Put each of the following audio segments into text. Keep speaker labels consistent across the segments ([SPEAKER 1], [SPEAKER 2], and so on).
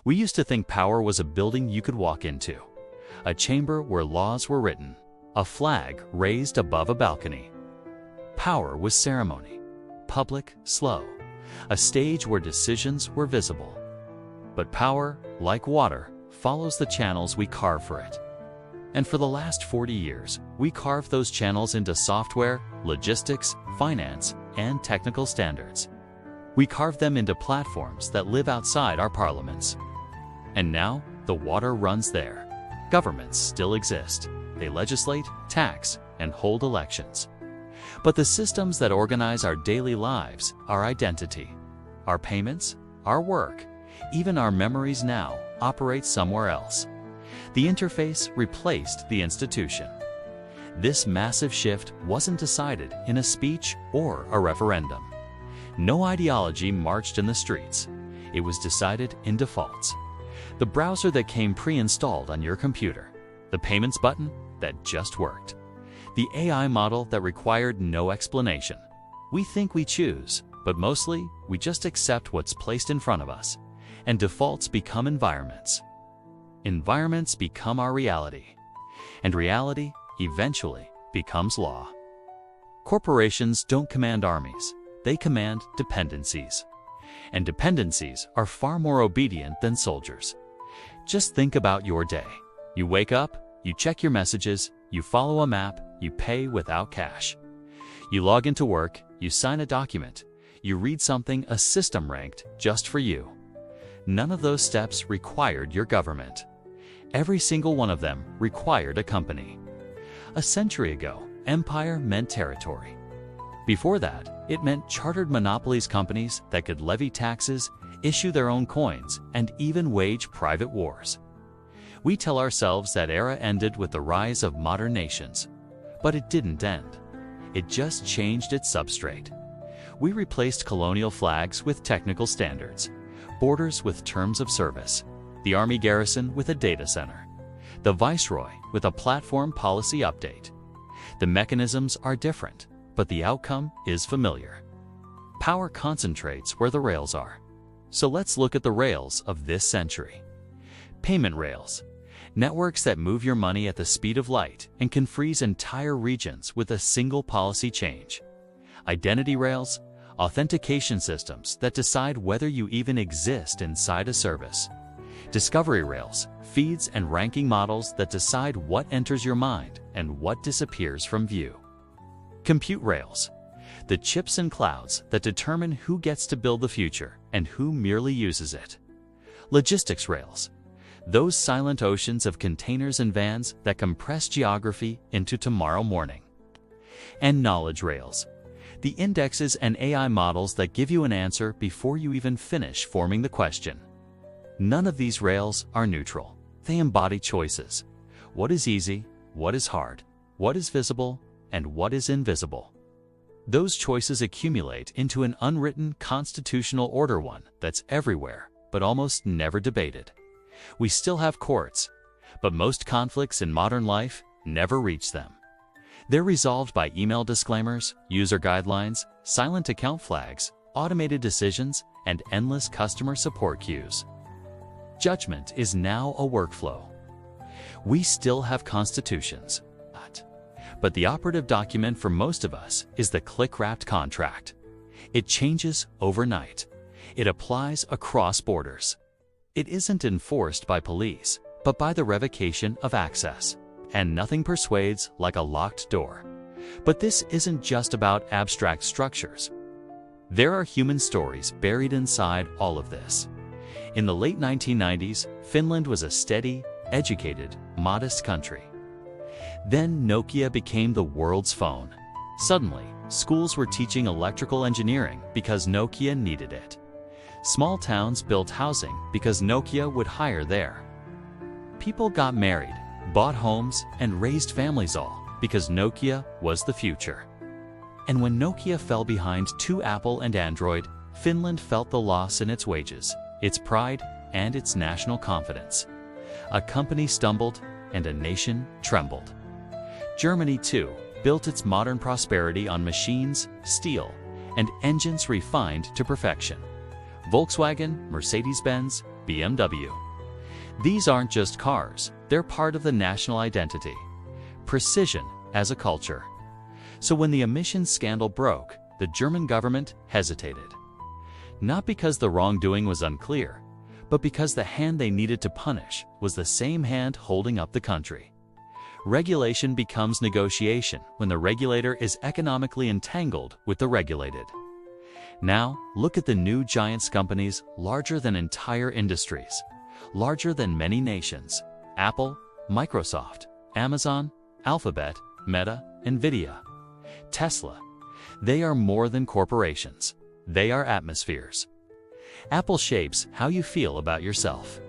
[SPEAKER 1] We used to think power was a building you could walk into, a chamber where laws were written, a flag raised above a balcony. Power was ceremony, public, slow, a stage where decisions were visible. But power, like water, follows the channels we carve for it. And for the last 40 years, we carved those channels into software, logistics, finance, and technical standards. We carved them into platforms that live outside our parliaments. And now, the water runs there. Governments still exist. They legislate, tax, and hold elections. But the systems that organize our daily lives, our identity, our payments, our work, even our memories now, operate somewhere else. The interface replaced the institution. This massive shift wasn't decided in a speech or a referendum. No ideology marched in the streets. It was decided in defaults. The browser that came pre-installed on your computer. The payments button that just worked. The AI model that required no explanation. We think we choose, but mostly we just accept what's placed in front of us. And defaults become environments. Environments become our reality. And reality eventually becomes law. Corporations don't command armies. They command dependencies. And dependencies are far more obedient than soldiers. Just think about your day. You wake up, you check your messages, you follow a map, you pay without cash. You log into work, you sign a document, you read something a system ranked just for you. None of those steps required your government. Every single one of them required a company. A century ago, empire meant territory. Before that, it meant chartered monopolies companies that could levy taxes, issue their own coins, and even wage private wars. We tell ourselves that era ended with the rise of modern nations. But it didn't end. It just changed its substrate. We replaced colonial flags with technical standards, borders with terms of service, the army garrison with a data center, the viceroy with a platform policy update. The mechanisms are different, but the outcome is familiar. Power concentrates where the rails are. So let's look at the rails of this century. Payment rails. Networks that move your money at the speed of light and can freeze entire regions with a single policy change. Identity rails. Authentication systems that decide whether you even exist inside a service. Discovery rails. Feeds and ranking models that decide what enters your mind and what disappears from view. Compute rails. The chips and clouds that determine who gets to build the future and who merely uses it. Logistics rails. Those silent oceans of containers and vans that compress geography into tomorrow morning. And knowledge rails. The indexes and AI models that give you an answer before you even finish forming the question. None of these rails are neutral. They embody choices. What is easy? What is hard? What is visible? And what is invisible? Those choices accumulate into an unwritten constitutional order, one that's everywhere, but almost never debated. We still have courts, but most conflicts in modern life never reach them. They're resolved by email disclaimers, user guidelines, silent account flags, automated decisions, and endless customer support queues. Judgment is now a workflow. We still have constitutions, but the operative document for most of us is the click-wrapped contract. It changes overnight. It applies across borders. It isn't enforced by police, but by the revocation of access. And nothing persuades like a locked door. But this isn't just about abstract structures. There are human stories buried inside all of this. In the late 1990s, Finland was a steady, educated, modest country. Then Nokia became the world's phone. Suddenly, schools were teaching electrical engineering because Nokia needed it. Small towns built housing because Nokia would hire there. People got married, bought homes, and raised families all because Nokia was the future. And when Nokia fell behind to Apple and Android, Finland felt the loss in its wages, its pride, and its national confidence. A company stumbled, and a nation trembled. Germany, too, built its modern prosperity on machines, steel, and engines refined to perfection. Volkswagen, Mercedes-Benz, BMW. These aren't just cars, they're part of the national identity. Precision as a culture. So when the emissions scandal broke, the German government hesitated. Not because the wrongdoing was unclear, but because the hand they needed to punish was the same hand holding up the country. Regulation becomes negotiation when the regulator is economically entangled with the regulated. Now, look at the new giants companies larger than entire industries, larger than many nations: Apple, Microsoft, Amazon, Alphabet, Meta, Nvidia, Tesla. They are more than corporations. They are atmospheres. Apple shapes how you feel about yourself.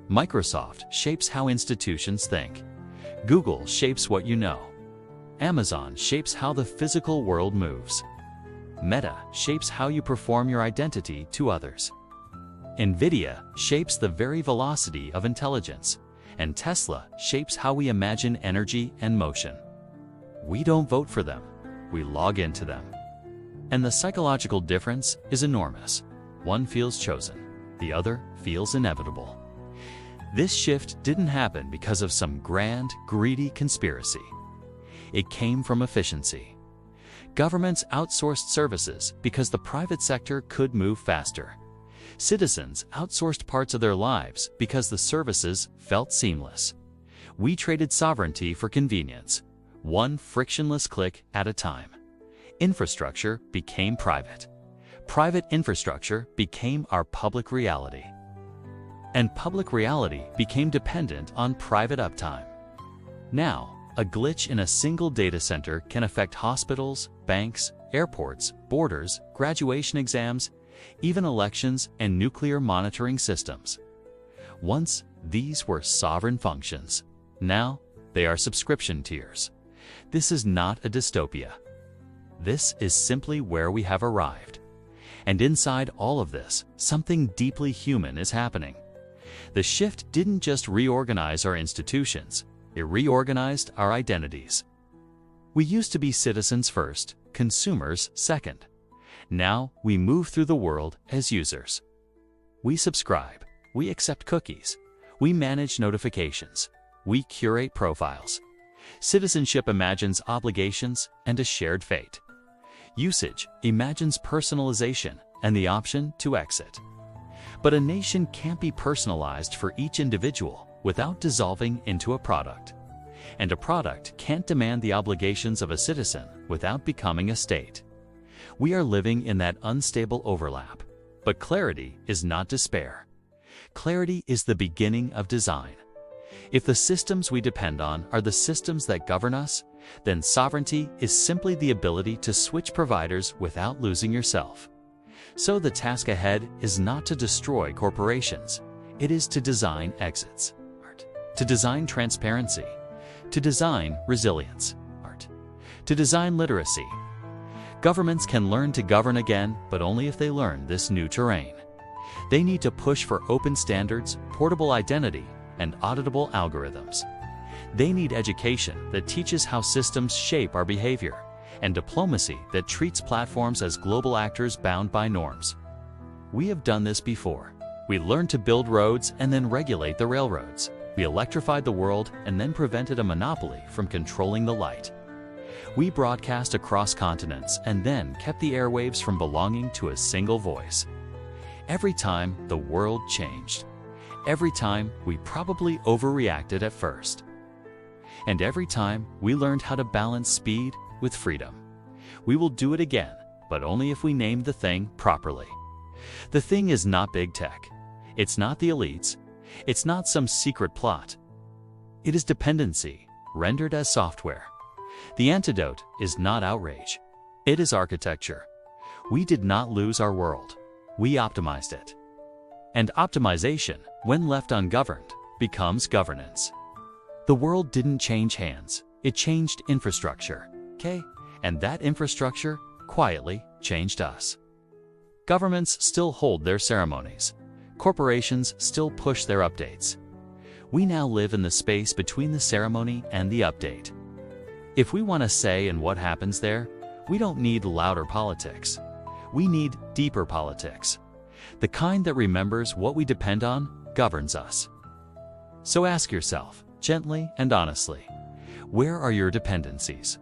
[SPEAKER 1] Microsoft shapes how institutions think. Google shapes what you know. Amazon shapes how the physical world moves. Meta shapes how you perform your identity to others. Nvidia shapes the very velocity of intelligence, and Tesla shapes how we imagine energy and motion. We don't vote for them, we log into them. And the psychological difference is enormous. One feels chosen, the other feels inevitable. This shift didn't happen because of some grand, greedy conspiracy. It came from efficiency. Governments outsourced services because the private sector could move faster. Citizens outsourced parts of their lives because the services felt seamless. We traded sovereignty for convenience, one frictionless click at a time. Infrastructure became private. Private infrastructure became our public reality. And public reality became dependent on private uptime. Now, a glitch in a single data center can affect hospitals, banks, airports, borders, graduation exams, even elections and nuclear monitoring systems. Once, these were sovereign functions. Now, they are subscription tiers. This is not a dystopia. This is simply where we have arrived. And inside all of this, something deeply human is happening. The shift didn't just reorganize our institutions, it reorganized our identities. We used to be citizens first, consumers second. Now we move through the world as users. We subscribe, we accept cookies, we manage notifications, we curate profiles. Citizenship imagines obligations and a shared fate. Usage imagines personalization and the option to exit. But a nation can't be personalized for each individual without dissolving into a product. And a product can't demand the obligations of a citizen without becoming a state. We are living in that unstable overlap. But clarity is not despair. Clarity is the beginning of design. If the systems we depend on are the systems that govern us, then sovereignty is simply the ability to switch providers without losing yourself. So the task ahead is not to destroy corporations, it is to design exits, to design transparency, to design resilience, to design literacy. Governments can learn to govern again, but only if they learn this new terrain. They need to push for open standards, portable identity, and auditable algorithms. They need education that teaches how systems shape our behavior, and diplomacy that treats platforms as global actors bound by norms. We have done this before. We learned to build roads and then regulate the railroads. We electrified the world and then prevented a monopoly from controlling the light. We broadcast across continents and then kept the airwaves from belonging to a single voice. Every time the world changed. Every time we probably overreacted at first. And every time we learned how to balance speed with freedom. We will do it again, but only if we name the thing properly. The thing is not big tech. It's not the elites. It's not some secret plot. It is dependency, rendered as software. The antidote is not outrage. It is architecture. We did not lose our world. We optimized it. And optimization, when left ungoverned, becomes governance. The world didn't change hands. It changed infrastructure. Okay? And that infrastructure quietly changed us. Governments still hold their ceremonies. Corporations still push their updates. We now live in the space between the ceremony and the update. If we want a say in what happens there, we don't need louder politics. We need deeper politics. The kind that remembers what we depend on governs us. So ask yourself, gently and honestly, where are your dependencies?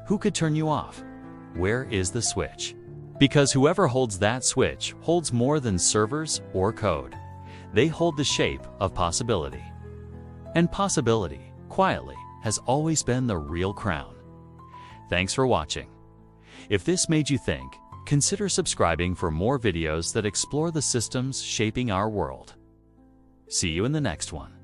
[SPEAKER 1] Who could turn you off? Where is the switch? Because whoever holds that switch holds more than servers or code. They hold the shape of possibility. And possibility, quietly, has always been the real crown. Thanks for watching. If this made you think, consider subscribing for more videos that explore the systems shaping our world. See you in the next one.